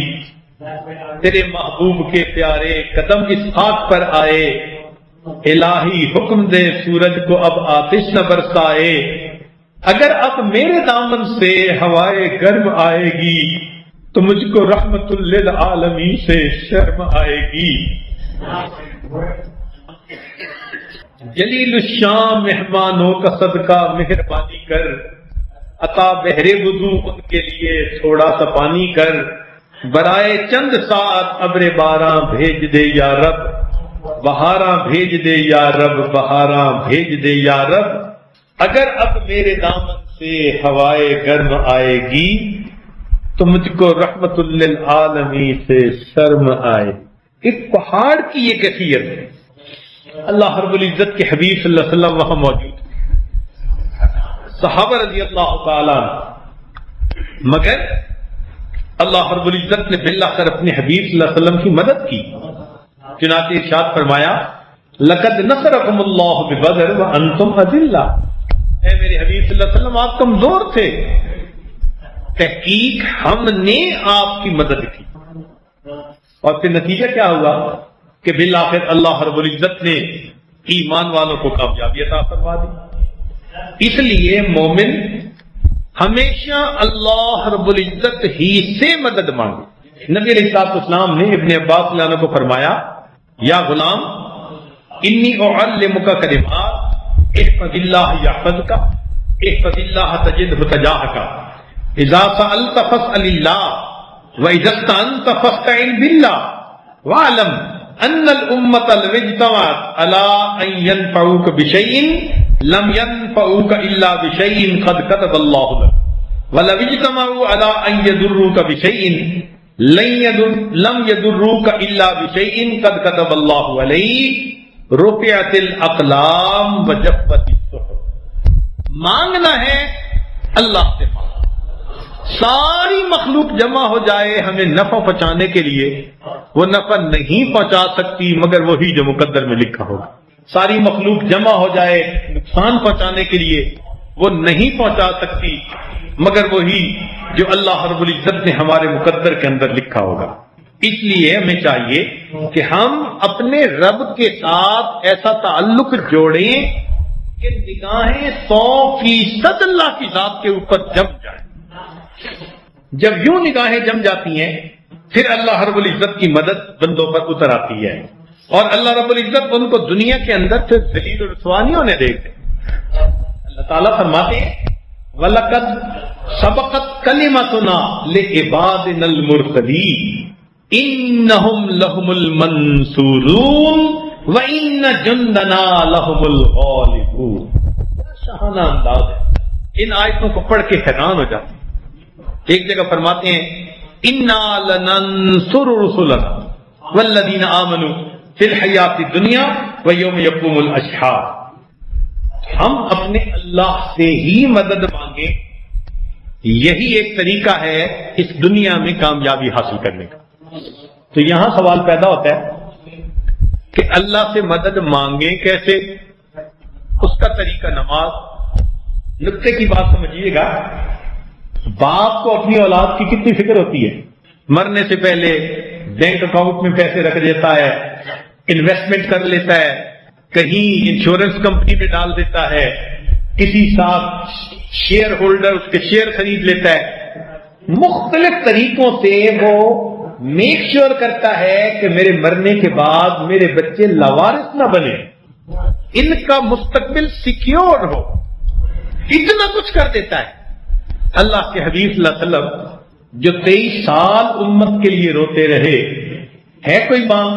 تیرے محبوب کے پیارے قدم اس خاک پر آئے، الہی حکم دے سورج کو اب آتش نہ برسائے، اگر اب میرے دامن سے ہوائے گرم آئے گی تو مجھ کو رحمت للعالمین سے شرم آئے گی، جلیل الشام مہمانوں کا صدقہ مہربانی کر، عطا بہرے وضو ان کے لیے تھوڑا سا پانی کر، برائے چند ساعت ابر باراں بھیج دے یا رب، بہاراں بھیج دے یا رب، بہاراں بھیج دے یا رب، اگر اب میرے دامن سے ہوائے گرم آئے گی تو مجھ کو رحمت للعالمین سے شرم آئے۔ ایک پہاڑ کی یہ کیفیت ہے، اللہ رب العزت کے حبیب صلی اللہ علیہ وسلم وہاں موجود، صحابہ رضی اللہ تعالیٰ، مگر اللہ رب العزت نے بالآخر اپنے حبیب صلی اللہ علیہ وسلم کی مدد کی، چنانچہ ارشاد فرمایا لقد نصرکم اللہ ببدر وانتم اذلہ، اے میرے حبیب صلی اللہ علیہ وسلم آپ کمزور تھے، تحقیق ہم نے آپ کی مدد کی، اور پھر نتیجہ کیا ہوا کہ بالآخر اللہ رب العزت نے ایمان والوں کو کامیابی عطا فرما دی۔ اس لیے مومن ہمیشہ اللہ رب العزت ہی سے مدد مانگے۔ نبی علیہ السلام نے ابن عباس رضی اللہ عنہ کو فرمایا یا غلام انی اعلمک کلمات احفظ اللہ یحفظک احفظ اللہ تجدہ تجاہک اذا سألت فاسأل اللہ واذا استعنت فاستعن باللہ واعلم ان الامة لو اجتمعت على ان ينفعوك بشيء لم ينفعوك الا بشيء قد كتب الله لك ولو اجتمعوا على ان يضروك بشيء لم يضروك الا بشيء قد كتب الله عليك رفعت الاقلام وجفت الصحف۔ مانگنا ہے اللہ سے مانگنا. ساری مخلوق جمع ہو جائے ہمیں نفع پہنچانے کے لیے، وہ نفع نہیں پہنچا سکتی مگر وہی جو مقدر میں لکھا ہوگا. ساری مخلوق جمع ہو جائے نقصان پہنچانے کے لیے، وہ نہیں پہنچا سکتی مگر وہی جو اللہ رب العزت نے ہمارے مقدر کے اندر لکھا ہوگا. اس لیے ہمیں چاہیے کہ ہم اپنے رب کے ساتھ ایسا تعلق جوڑیں کہ نگاہیں 100% اللہ کی ذات کے اوپر جم جائیں. جب یوں نگاہیں جم جاتی ہیں پھر اللہ رب العزت کی مدد بندوں پر اتر آتی ہے، اور اللہ رب العزت ان کو دنیا کے اندر پھر ذلیل و رسوا نہیں ہونے دیتے. اللہ تعالیٰ فرماتے ہیں وَلَقَدْ سَبَقَتْ كَلِمَتُنَا لِعِبَادِنَا الْمُرْسَلِينَ إِنَّهُمْ لَهُمُ الْمَنْصُورُونَ وَإِنَّ جُنْدَنَا لَهُمُ الْغَالِبُونَ. شاہانہ انداز ہے. ان آیتوں کو پڑھ کے حیران ہو جاتے ہیں. ایک جگہ فرماتے ہیں اِنَّا لَنَنْصُرُ رُسُلَنَا وَالَّذِينَ آمَنُوا فِي الْحَيَاةِ الدُّنْيَا وَيَوْمَ يَقُومُ الْأَشْهَادُ. ہم اپنے اللہ سے ہی مدد مانگیں، یہی ایک طریقہ ہے اس دنیا میں کامیابی حاصل کرنے کا. تو یہاں سوال پیدا ہوتا ہے کہ اللہ سے مدد مانگیں کیسے؟ اس کا طریقہ نماز. نقطے کی بات سمجھیے گا. باپ کو اپنی اولاد کی کتنی فکر ہوتی ہے. مرنے سے پہلے بینک اکاؤنٹ میں پیسے رکھ دیتا ہے، انویسٹمنٹ کر لیتا ہے، کہیں انشورنس کمپنی میں ڈال دیتا ہے، کسی ساتھ شیئر ہولڈر اس کے شیئر خرید لیتا ہے. مختلف طریقوں سے وہ میک شیور کرتا ہے کہ میرے مرنے کے بعد میرے بچے لاوارث نہ بنے، ان کا مستقبل سیکیور ہو. اتنا کچھ کر دیتا ہے. اللہ کے حبیب صلی اللہ علیہ وسلم جو 23 سال امت کے لیے روتے رہے، ہے کوئی ماں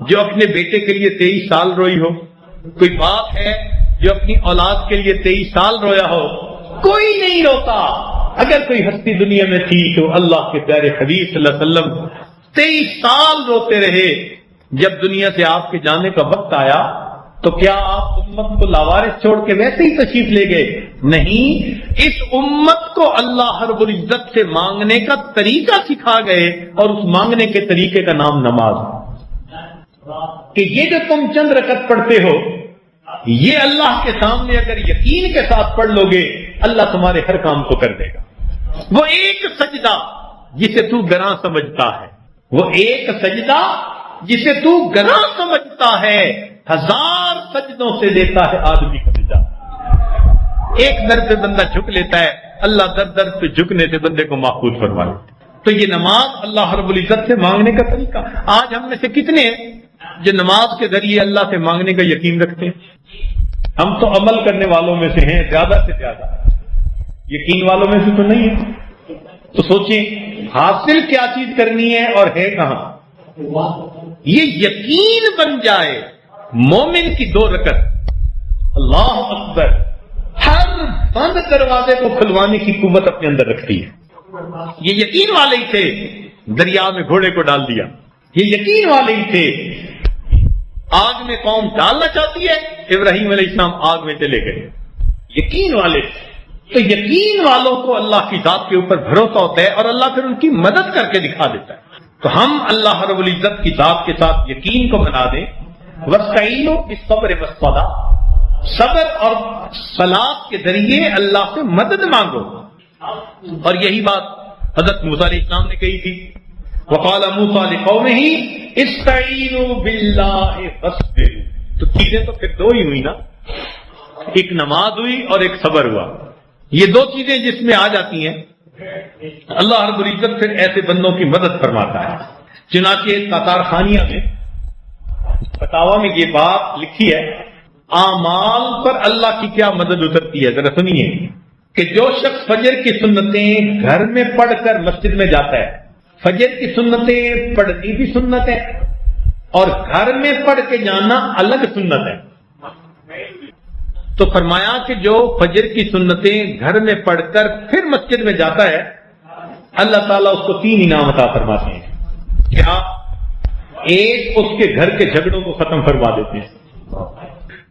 جو اپنے بیٹے کے لیے 23 سال روئی ہو؟ کوئی باپ ہے جو اپنی اولاد کے لیے 23 سال رویا ہو؟ کوئی نہیں روتا. اگر کوئی ہستی دنیا میں تھی تو اللہ کے پیارے حبیب صلی اللہ علیہ وسلم 23 سال روتے رہے. جب دنیا سے آپ کے جانے کا وقت آیا تو کیا آپ امت کو لاوارث چھوڑ کے ویسے ہی تشریف لے گئے؟ نہیں. اس امت کو اللہ رب العزت سے مانگنے کا طریقہ سکھا گئے، اور اس مانگنے کے طریقے کا نام نماز. کہ یہ جو تم چند رکعت پڑھتے ہو، یہ اللہ کے سامنے اگر یقین کے ساتھ پڑھ لو گے، اللہ تمہارے ہر کام کو کر دے گا. وہ ایک سجدہ جسے تو گناہ سمجھتا ہے، وہ ایک سجدہ جسے تو گناہ سمجھتا ہے، 1000 سجدوں سے دیتا ہے آدمی کا نجات. ایک در پہ بندہ جھک لیتا ہے، اللہ در در پہ جھکنے سے بندے کو محفوظ فرما لیتا. تو یہ نماز اللہ رب العزت سے مانگنے کا طریقہ. آج ہم میں سے کتنے ہیں جو نماز کے ذریعے اللہ سے مانگنے کا یقین رکھتے ہیں؟ ہم تو عمل کرنے والوں میں سے ہیں زیادہ سے زیادہ، یقین والوں میں سے تو نہیں ہے. تو سوچیں حاصل کیا چیز کرنی ہے اور ہے کہاں. یہ یقین بن جائے. مومن کی 2 رکعت اللہ اکبر ہر بند دروازے کو کھلوانے کی قوت اپنے اندر رکھتی ہے. یہ یقین والے ہی تھے دریا میں گھوڑے کو ڈال دیا. یہ یقین والے ہی تھے آگ میں قوم ڈالنا چاہتی ہے، ابراہیم علیہ السلام آگ میں چلے گئے. یقین والے. تو یقین والوں کو اللہ کی ذات کے اوپر بھروسہ ہوتا ہے اور اللہ پھر ان کی مدد کر کے دکھا دیتا ہے. تو ہم اللہ رب العزت کی ذات کے ساتھ یقین کو بنا دیں. وَاسْتَعِینُوا بِالصَّبْرِ وَالصَّلَاةِ، صبر اور صلاۃ کے ذریعے اللہ سے مدد مانگو. اور یہی بات حضرت موسیٰ علیہ السلام نے کہی تھی. وقال موسیٰ لقومہ استعینوا باللہ واصبروا. تو چیزیں تو پھر 2 ہی ہوئی نا، ایک نماز ہوئی اور ایک صبر ہوا. یہ 2 چیزیں جس میں آ جاتی ہیں اللہ رب العزت پھر ایسے بندوں کی مدد فرماتا ہے. چنانچہ تاتار خانیہ میں فتاوی میں یہ بات لکھی ہے، اعمال پر اللہ کی کیا مدد اترتی ہے. ذرا سنیے کہ جو شخص فجر کی سنتیں گھر میں پڑھ کر مسجد میں جاتا ہے، فجر کی سنتیں پڑھنی بھی سنت ہے اور گھر میں پڑھ کے جانا الگ سنت ہے. تو فرمایا کہ جو فجر کی سنتیں گھر میں پڑھ کر پھر مسجد میں جاتا ہے، اللہ تعالیٰ اس کو 3 انعام عطا فرماتے ہیں. کیا؟ ایک، اس کے گھر کے جھگڑوں کو ختم فرما دیتے ہیں.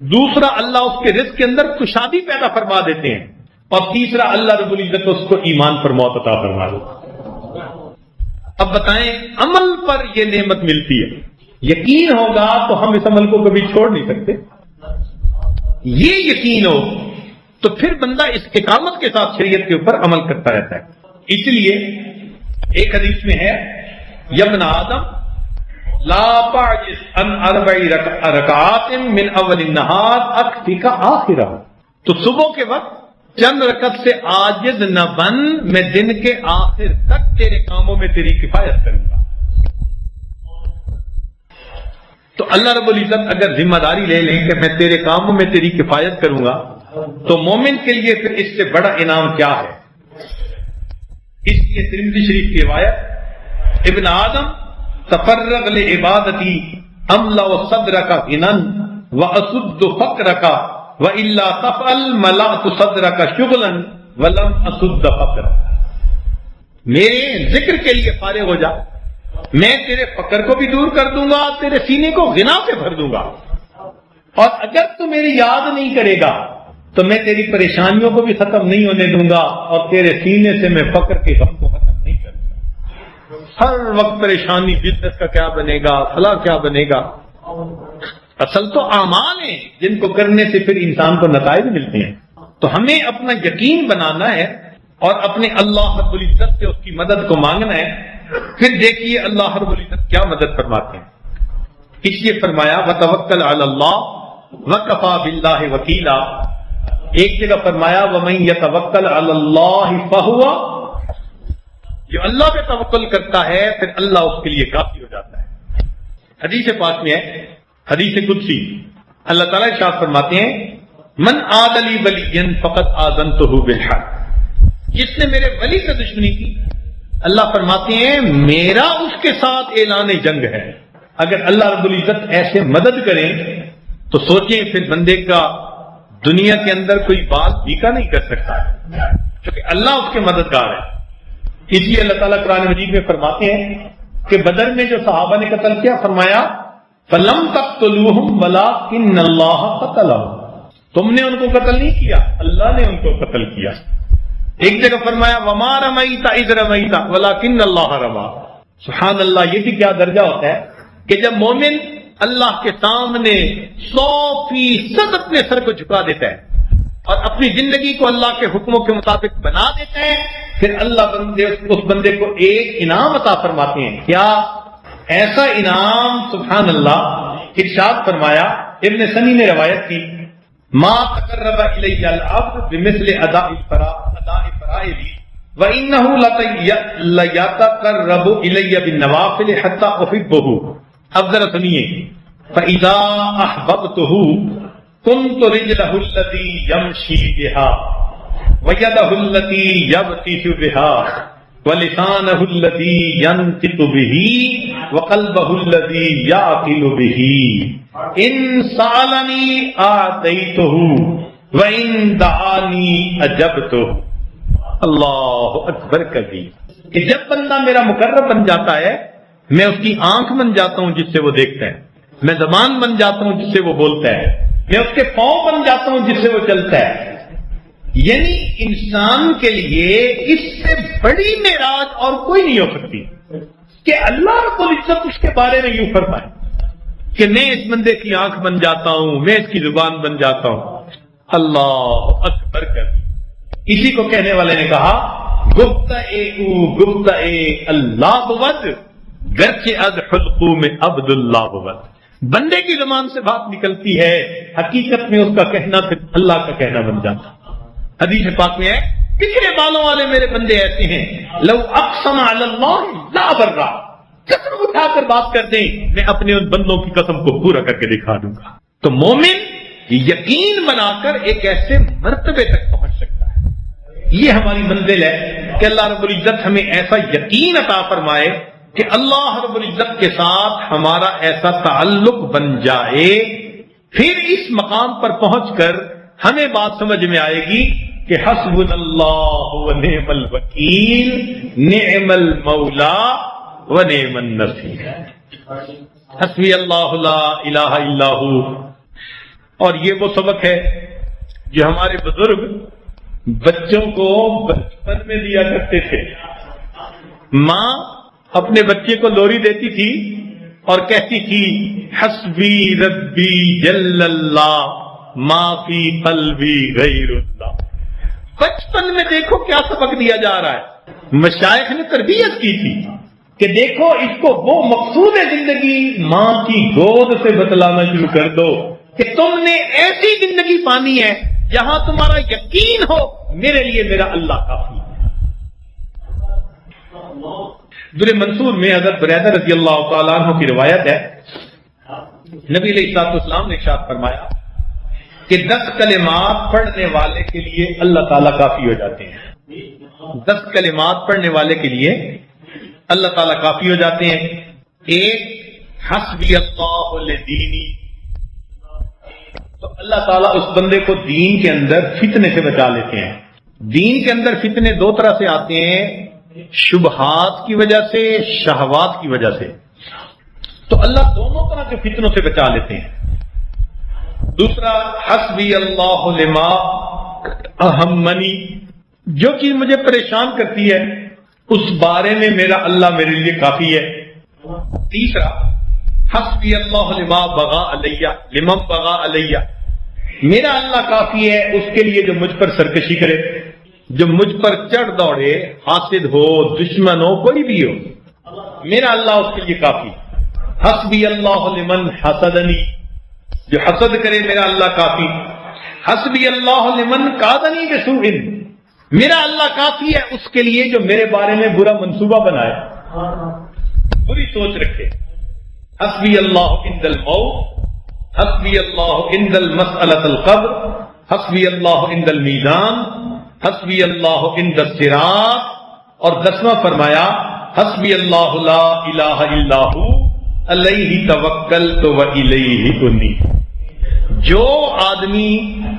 دوسرا اللہ اس کے رزق کے اندر کشادی پیدا فرما دیتے ہیں، اور تیسرا اللہ رب العزت اس کو ایمان پر موت عطا فرما دیتے ہیں۔ اب بتائیں، عمل پر یہ نعمت ملتی ہے، یقین ہوگا تو ہم اس عمل کو کبھی چھوڑ نہیں سکتے۔ یہ یقین ہو تو پھر بندہ استقامت کے ساتھ شریعت کے اوپر عمل کرتا رہتا ہے۔ اس لیے ایک حدیث میں ہے، یا ابن آدم لا تعجز عن 4 رکعات من اول النہار اکفیک آخرہ، تو صبح کے وقت چند رکعت سے عاجز نہ بن، میں دن کے آخر تک تیرے کاموں میں تیری کفایت کروں گا۔ تو اللہ رب العزت اگر ذمہ داری لے لیں کہ میں تیرے کاموں میں تیری کفایت کروں گا، تو مومن کے لیے پھر اس سے بڑا انعام کیا ہے؟ اس لیے ترمذی شریف کی روایت، ابن آدم تفرغ لعبادتی املا صدرک غنا واسد فقرک والا تفعل ملأت صدرک شغلا ولم اسد فقرک، میرے ذکر کے لیے فارغ ہو جا، میں تیرے فقر کو بھی دور کر دوں گا، تیرے سینے کو غنا سے بھر دوں گا، اور اگر تو میری یاد نہیں کرے گا تو میں تیری پریشانیوں کو بھی ختم نہیں ہونے دوں گا، اور تیرے سینے سے میں فقر کے غم کو ختم نہیں کروں گا۔ ہر وقت پریشانی، بزنس کا کیا بنے گا، فلاں کیا بنے گا۔ اصل تو اعمال ہیں جن کو کرنے سے پھر انسان کو نتائج ملتے ہیں۔ تو ہمیں اپنا یقین بنانا ہے اور اپنے اللہ رب العزت سے اس کی مدد کو مانگنا ہے۔ پھر دیکھیے اللہ رب العزت کیا مدد فرماتے ہیں۔ اس لیے فرمایا وتوکل علی اللہ وکفی باللہ وکیلا، ایک جگہ فرمایا ومن یتوکل علی اللہ فہو، جو اللہ پہ توکل کرتا ہے پھر اللہ اس کے لیے کافی ہو جاتا ہے۔ حدیث پاک میں ہے، حدیث قدسی، اللہ تعالیٰ ارشاد فرماتے ہیں من عاد لی ولیا فقد آذنتہ بالحرب، جس نے میرے ولی سے دشمنی کی، اللہ فرماتے ہیں میرا اس کے ساتھ اعلان جنگ ہے۔ اگر اللہ رب العزت ایسے مدد کریں تو سوچیں پھر بندے کا دنیا کے اندر کوئی بات بیکا نہیں کر سکتا، کیونکہ اللہ اس کے مددگار ہے۔ اس لیے اللہ تعالیٰ قرآن مجید میں فرماتے ہیں کہ بدر میں جو صحابہ نے قتل کیا، فرمایا فَلَمْ تَقْتُلُوهُمْ وَلَٰكِنَّ اللَّهَ قَتَلَهُمْ، تم نے ان کو قتل نہیں کیا، اللہ نے ان کو قتل کیا۔ ایک جگہ فرمایا وَمَا رَمَيْتَ إِذْ رَمَيْتَ وَلَٰكِنَّ اللَّهَ رَمَىٰ۔ سبحان اللہ، یہ بھی کیا درجہ ہوتا ہے کہ جب مومن اللہ کے سامنے 100% اپنے سر کو جھکا دیتا ہے اور اپنی زندگی کو اللہ کے حکموں کے مطابق بنا دیتا ہے، پھر اللہ اس بندے کو ایک انعام عطا فرماتے ہیں۔ کیا ایسا انعام؟ سبحان اللہ، ارشاد فرمایا، ابن سنی نے روایت کی، ما تقرب الی العبد بمثل اداء فرائض وانه ليتقرب الی بالنوافل حتى احبه۔ اب ذرا سنیے، فَإِذَا أَحْبَبْتُهُ كُنْتُ رِجْلَهُ الَّذِي يَمْشِي بِهَا وَيَدَهُ الَّتِي يَبْطِشُ بِهَا وَلِسَانَهُ الَّذِي يَنْطِقُ بِهِ وَقَلْبَهُ الَّذِي يَعْقِلُ بِهِ إِنْ سَأَلَنِي أَعْطَيْتُهُ وَإِنْ دَعَانِي أَجَبْتُهُ۔ اللہ اکبر کبیر، کہ جب بندہ میرا مقرب بن جاتا ہے، میں اس کی آنکھ بن جاتا ہوں جس سے وہ دیکھتا ہے، میں زبان بن جاتا ہوں جس سے وہ بولتا ہے، میں اس کے پاؤں بن جاتا ہوں جس سے وہ چلتا ہے۔ یعنی انسان کے لیے اس سے بڑی معراج اور کوئی نہیں ہو سکتی کہ اللہ رب العزت اس کے بارے میں یوں فرمائے کہ میں اس بندے کی آنکھ بن جاتا ہوں، میں اس کی زبان بن جاتا ہوں۔ اللہ اکبر کر، اسی کو کہنے والے نے کہا گفتہ اللہ بود گرچہ از حلقوم عبد اللہ بود، بندے کی زبان سے بات نکلتی ہے، حقیقت میں اس کا کہنا پھر اللہ کا کہنا بن جاتا۔ حدیث پاک میں ہے پچھلے بالوں والے میرے بندے ایسے ہیں، لو اقسم علی اللہ لا برا، قسم اٹھا کر بات کر دیں میں اپنے ان بندوں کی قسم کو پورا کر کے دکھا دوں گا۔ تو مومن یقین بنا کر ایک ایسے مرتبے تک پہنچ سکتا ہے۔ یہ ہماری منزل ہے کہ اللہ رب العزت ہمیں ایسا یقین عطا فرمائے کہ اللہ رب العزت کے ساتھ ہمارا ایسا تعلق بن جائے، پھر اس مقام پر پہنچ کر ہمیں بات سمجھ میں آئے گی کہ حسبنا اللہ و نعم الوکیل نعم المولا و نعم النصیر۔ حسبی اللہ لا الہ الا ہو اور یہ وہ سبق ہے جو ہمارے بزرگ بچوں کو بچپن میں دیا کرتے تھے. ماں اپنے بچے کو لوری دیتی تھی اور کہتی تھی حسبی ربی جل اللہ ما فی قلبی غیر اللہ. بچپن میں دیکھو کیا سبق دیا جا رہا ہے. مشائخ نے تربیت کی تھی کہ دیکھو اس کو وہ مقصود زندگی ماں کی گود سے بتلانا شروع کر دو کہ تم نے ایسی زندگی پانی ہے جہاں تمہارا یقین ہو میرے لیے میرا اللہ کافی ہے. در منصور میں حضرت بریدہ رضی اللہ تعالیٰ عنہ کی روایت ہے, نبی علیہ الصلوۃ والسلام نے ارشاد فرمایا کہ 10 کلمات پڑھنے والے کے لیے اللہ تعالیٰ کافی ہو جاتے ہیں. 10 کلمات پڑھنے والے کے لیے اللہ تعالیٰ کافی ہو جاتے ہیں. ایک حسبی اللہ لدینی, تو اللہ تعالیٰ اس بندے کو دین کے اندر فتنے سے بچا لیتے ہیں. دین کے اندر فتنے دو طرح سے آتے ہیں, شبہات کی وجہ سے, شہوات کی وجہ سے. تو اللہ دونوں طرح کے فتنوں سے بچا لیتے ہیں. دوسرا حسبی اللہ لما اہمنی, جو چیز مجھے پریشان کرتی ہے اس بارے میں میرا اللہ میرے لیے کافی ہے. تیسرا حسبی اللہ لما بغا علیہ لمن بغا علیہ, میرا اللہ کافی ہے اس کے لیے جو مجھ پر سرکشی کرے, جو مجھ پر چڑھ دوڑے, حاسد ہو, دشمن ہو, کوئی بھی ہو, میرا اللہ اس کے لیے کافی. حسبی اللہ لمن حسدنی, جو حسد کرے میرا اللہ کافی. حسبی اللہ لمن قادنی بسوء, میرا اللہ کافی ہے اس کے لیے جو میرے بارے میں برا منصوبہ بنائے, بری سوچ رکھے. حسبی اللہ عند الموت, حسبی اللہ عند المسألۃ القبر, حسبی اللہ عند المیزان, حسبی اللہ عند الصراط. اور 10واں فرمایا حسبی اللہ لا الہ الا ہو علیہ توکلت و الیہ انیب. جو آدمی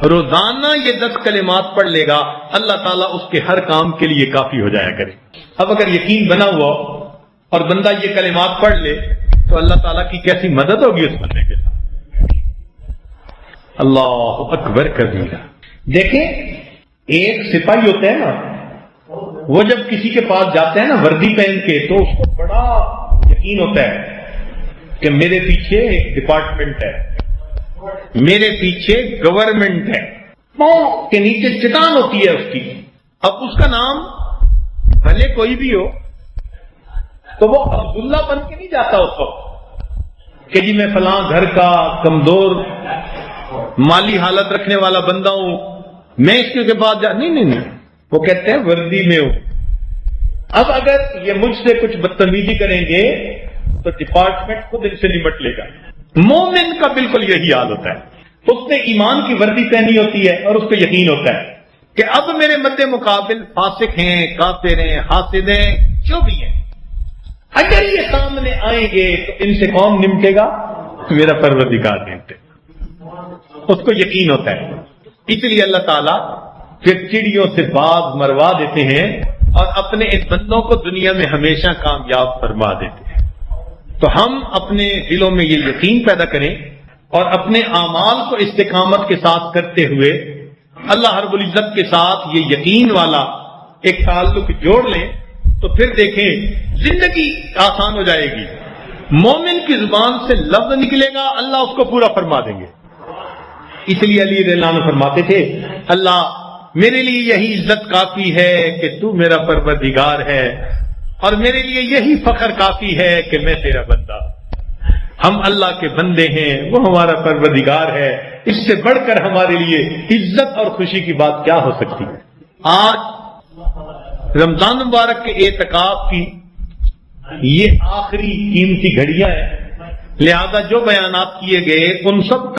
روزانہ یہ 10 کلمات پڑھ لے گا اللہ تعالیٰ اس کے ہر کام کے لیے کافی ہو جایا کرے. اب اگر یقین بنا ہوا اور بندہ یہ کلمات پڑھ لے تو اللہ تعالیٰ کی کیسی مدد ہوگی اس بندے کے ساتھ. اللہ اکبر کبیرہ. دیکھیں ایک سپاہی ہوتا ہے نا, وہ جب کسی کے پاس جاتا ہے نا وردی پہن کے, تو اس کو بڑا یقین ہوتا ہے کہ میرے پیچھے ایک ڈپارٹمنٹ ہے, میرے پیچھے گورنمنٹ ہے. پاؤں کے نیچے چٹان ہوتی ہے اس کی. اب اس کا نام بھلے کوئی بھی ہو تو وہ عبداللہ بن کے نہیں جاتا اس وقت کہ جی میں فلاں گھر کا کمزور مالی حالت رکھنے والا بندہ ہوں, میں اس کے بعد نہیں, وہ کہتے ہیں وردی میں ہوں. اب اگر یہ مجھ سے کچھ بدتمیزی کریں گے تو ڈپارٹمنٹ خود ان سے نمٹ لے گا. مومن کا بالکل یہی حال ہوتا ہے. اس نے ایمان کی وردی پہنی ہوتی ہے اور اس کو یقین ہوتا ہے کہ اب میرے مد مقابل فاسق ہیں, کافر ہیں, حاسد ہیں, جو بھی ہیں, اگر یہ سامنے آئیں گے تو ان سے کون نمٹے گا؟ میرا پروردگار نمٹے. اس کو یقین ہوتا ہے. اس لیے اللہ تعالیٰ پھر چڑیوں سے باز مروا دیتے ہیں اور اپنے اس بندوں کو دنیا میں ہمیشہ کامیاب فرما دیتے ہیں. تو ہم اپنے دلوں میں یہ یقین پیدا کریں اور اپنے اعمال کو استقامت کے ساتھ کرتے ہوئے اللہ رب العزت کے ساتھ یہ یقین والا ایک تعلق جوڑ لیں, تو پھر دیکھیں زندگی آسان ہو جائے گی. مومن کی زبان سے لفظ نکلے گا اللہ اس کو پورا فرما دیں گے. اس لیے علی رضی اللہ عنہ فرماتے تھے اللہ میرے لیے یہی عزت کافی ہے کہ تو میرا پروردگار ہے, اور میرے لیے یہی فخر کافی ہے کہ میں تیرا بندہ. ہم اللہ کے بندے ہیں, وہ ہمارا پروردگار ہے. اس سے بڑھ کر ہمارے لیے عزت اور خوشی کی بات کیا ہو سکتی ہے؟ آج رمضان مبارک کے اعتکاف کی یہ آخری قیمتی گھڑیاں ہیں, لہذا جو بیانات کیے گئے ان سب